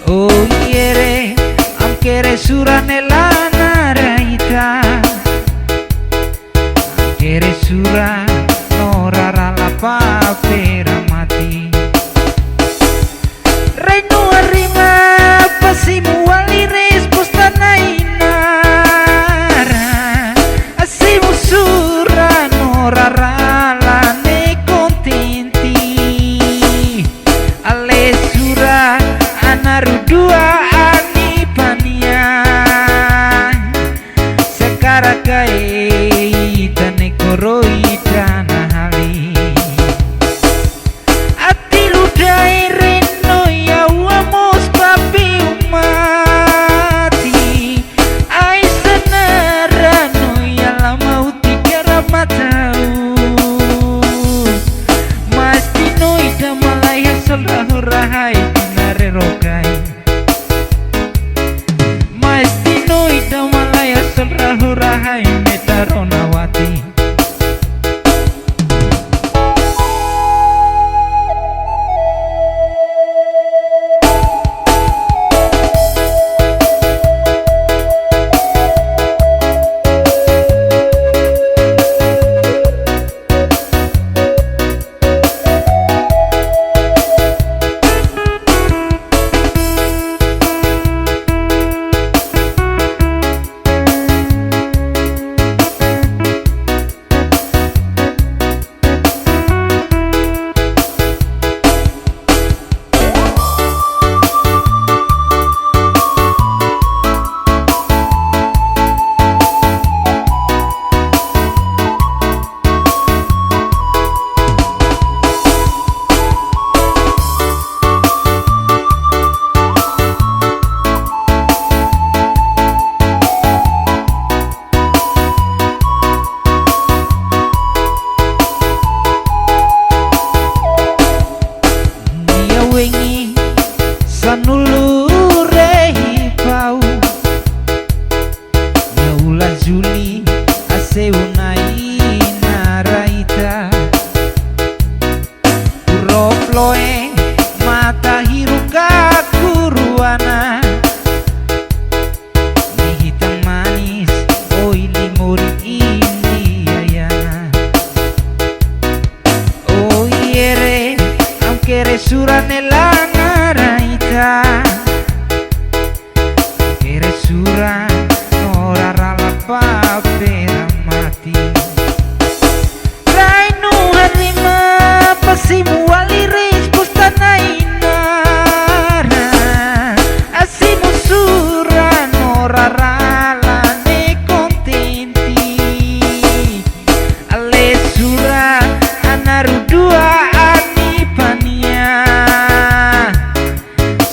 Oh iere, anche sura nella naraita, anche sura norara la papera mati. Reino arrima, pasimu wali resposta nainara, asimu sura norara la ne contenti, alle sura anaru dua ani panian, sekarang kai tane koroi tanah hali. Ati ludai reno ya wamos papi umati, ai senarano ya lama utika ramatau, mas dino ida malaya salahu rahai dinare rokai, mas dino ida malaya salahu rahai metaronawati. Wengi sanulure hipau nyaula Juli ase unai naraita urofloe mata hiruka kuruana ni hitam manis oi limuri indiayana. Oh iere anche sura nella naraita, che sura norara la papera mati. Rainu harima pasimu wali resposta nainara, asimu sura norara la ne contenti, alle sura anaru dua ani pania,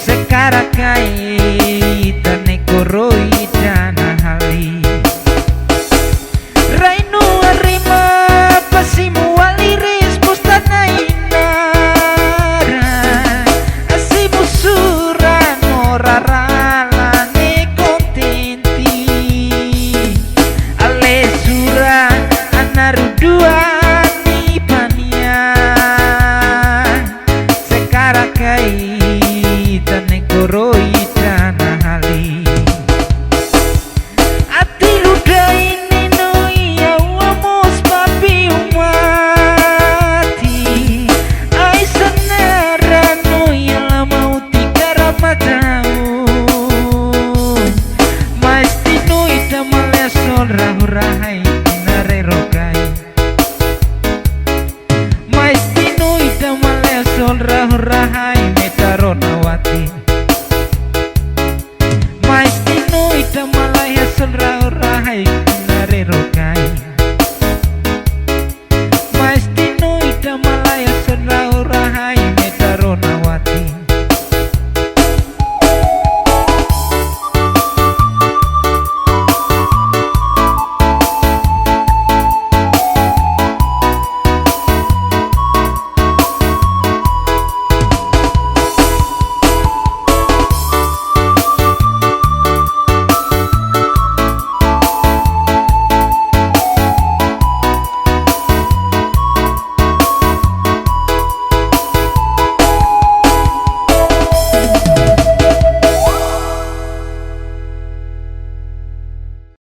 sekarang kai tane koroi tanah hali. Rainu arima pasimu wali resposta nainara, asimu sura norara la ne contenti, alle sura anaru dua ni pania, sekarang kai tane koroi